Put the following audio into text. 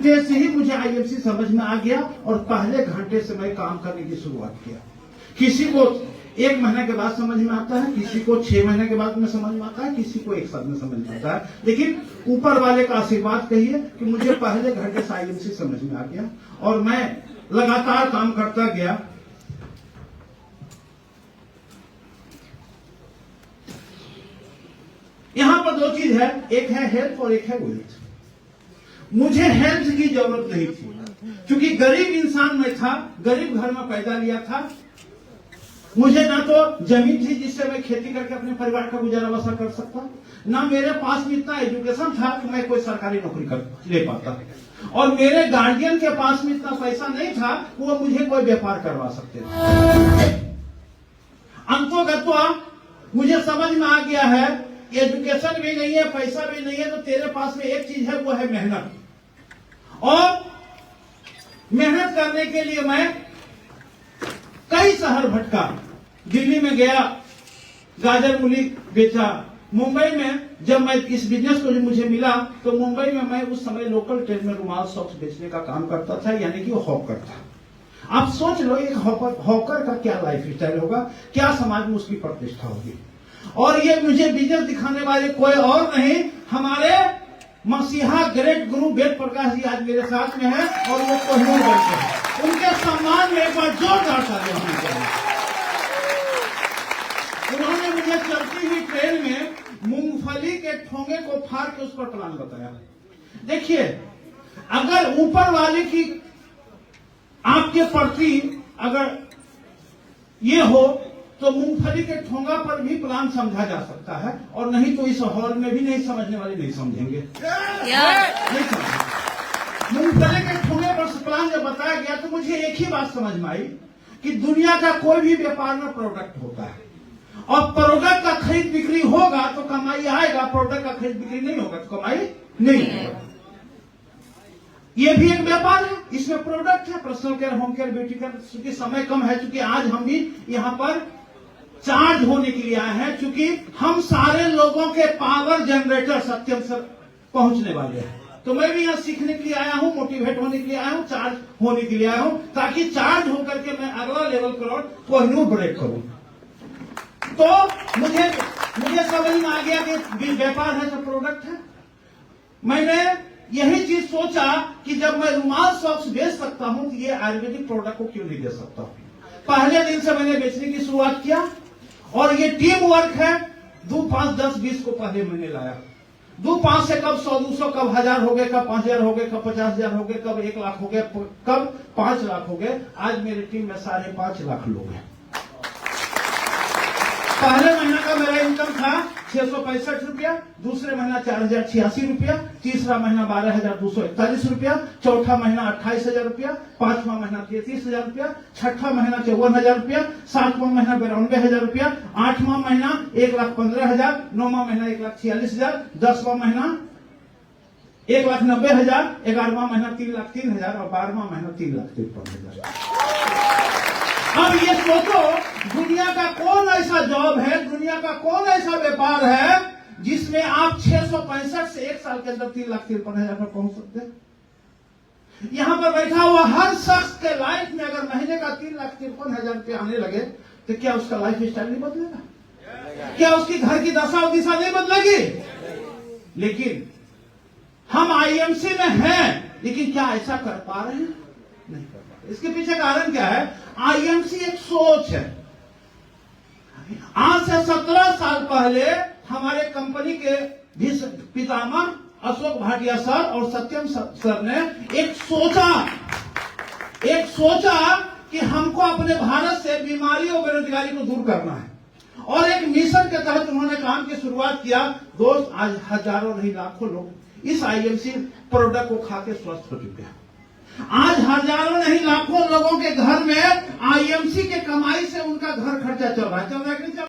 घंटे से ही मुझे आईएमसी समझ में आ गया और पहले घंटे से मैं काम करने की शुरुआत किया। किसी को 1 महीने के बाद समझ में आता है, किसी को 6 महीने के बाद में समझ में आता है, किसी को 1 साल में समझ में आता है। लेकिन ऊपर वाले का आशीर्वाद कहिए कि मुझे पहले घंटे से आईएमसी समझ में आ गया और मैं लगातार काम करता गया। यहां पर 2 चीज है, एक है हेल्थ और एक है वेल्थ। मुझे हेल्थ की जरूरत नहीं थी क्योंकि गरीब इंसान मैं था, गरीब घर में पैदा लिया था। मुझे ना तो जमीन थी जिससे मैं खेती करके अपने परिवार का गुजारा बसर कर सकता, ना मेरे पास में इतना एजुकेशन था कि मैं कोई सरकारी नौकरी कर ले पाता, और मेरे गार्जियन के पास में इतना पैसा नहीं था वो मुझे कोई व्यापार करवा सकते थे। अंतोगत्वा मुझे समझ में आ गया है, एजुकेशन भी नहीं है, पैसा भी नहीं है, तो तेरे पास में एक चीज है, वो है मेहनत। और मेहनत करने के लिए मैं कई शहर भटका। दिल्ली में गया, गाजर मूली बेचा। मुंबई में जब मैं इस बिजनेस को मुझे मिला तो मुंबई में मैं उस समय लोकल ट्रेन में रुमाल सॉक्स बेचने का काम करता था, यानी कि वो हॉकर था। आप सोच लो एक हॉकर का क्या लाइफ स्टाइल होगा, क्या समाज में उसकी प्रतिष्ठा होगी। और ये मुझे बिजनेस दिखाने वाले कोई और नहीं, हमारे मसीहा ग्रेट गुरु वेद प्रकाश जी आज मेरे साथ में है और वो कोहिनूर बैठे हैं। उनके सम्मान में एक बार जोरदार तालियां होनी चाहिए। उन्होंने मुझे चलती हुई ट्रेन में मूंगफली के ठोंगे को फाड़ के उस पर प्लान बताया। देखिए, अगर ऊपर वाले की आपके प्रति अगर ये हो तो मूंगफली के ठोंगा पर भी प्लान समझा जा सकता है, और नहीं तो इस हॉल में भी नहीं समझने वाले नहीं समझेंगे। नहीं समझेंगे। मूंगफली के ठोंगे पर प्लान जब बताया गया तो मुझे एक ही बात समझ में आई कि दुनिया का कोई भी व्यापार में प्रोडक्ट होता है, और प्रोडक्ट का खरीद बिक्री होगा तो कमाई आएगा, प्रोडक्ट का खरीद बिक्री नहीं होगा तो कमाई नहीं होगा। ये भी एक व्यापार है, इसमें प्रोडक्ट है, personal care, home care, beauty care. चूंकि समय कम है, चूंकि आज हम भी यहाँ पर चार्ज होने के लिए आए हैं, क्योंकि हम सारे लोगों के पावर जनरेटर सत्यम सर पहुंचने वाले हैं। तो मैं भी यहाँ सीखने के लिए आया हूँ, मोटिवेट होने के लिए आया हूँ, चार्ज होने के लिए आया हूँ, ताकि चार्ज होकर के मैं अगला लेवल पर कोहिनूर ब्रेक करूं। तो मुझे समझ में आ गया कि व्यापार है तो प्रोडक्ट है। मैंने यही चीज सोचा कि जब मैं रुमाल सॉक्स बेच सकता हूं तो ये आयुर्वेदिक प्रोडक्ट को क्यों नहीं बेच सकता हूं। पहले दिन से मैंने बेचने की शुरुआत किया, और ये टीम वर्क है। 2, 5, 10, 20 को पहले मैंने लाया। 2, 5 से कब 100, 200, कब 1000 हो गए, कब 5000 हो गए, कब 50000 हो गए, कब 1 लाख हो गए, कब 5 लाख हो गए। आज मेरी टीम में 5.5 लाख लोग हैं। पहले महीना का मेरा इनकम था 665 रुपया, दूसरे महीना 4086 रुपया, तीसरा महीना 12241 रुपया, चौथा महीना 28,000 रुपया, 5वां महीना 33,000 रुपया, छठा महीना 54,000 रुपया, 7वां महीना 92,000 रुपया, 8वां महीना 1,15,000, 9वां महीना 1,46,000, 10वां महीना 1,90,000, 11वां महीना 3,03,000 और 12वां महीना 3,53,000। अब ये सोचो, दुनिया का कौन ऐसा जॉब है, दुनिया का कौन ऐसा व्यापार है जिसमें आप 665 से 1 साल के अंदर 3,53,000 पर पहुंच सकते हैं। यहां पर बैठा हुआ हर शख्स के लाइफ में अगर महीने का 3,53,000 रुपया आने लगे तो क्या उसका लाइफ स्टाइल नहीं बदलेगा? क्या उसकी घर की दशा और दिशा नहीं बदलेगी? लेकिन हम आईएमसी में हैं, लेकिन क्या ऐसा कर पा रहे हैं? नहीं कर पा रहे। इसके पीछे कारण क्या है? आईएमसी एक सोच है। आज से 17 साल पहले हमारे कंपनी के पितामह अशोक भाटिया सर और सत्यम सर ने एक सोचा कि हमको अपने भारत से बीमारी और बेरोजगारी को दूर करना है, और एक मिशन के तहत उन्होंने काम की शुरुआत किया। दोस्त, आज हजारों नहीं लाखों लोग इस आईएमसी प्रोडक्ट को खा के स्वस्थ हो चुके हैं। आज हजारों नहीं लाखों लोगों के घर में आईएमसी के कमाई से उनका घर खर्चा चल रहा है।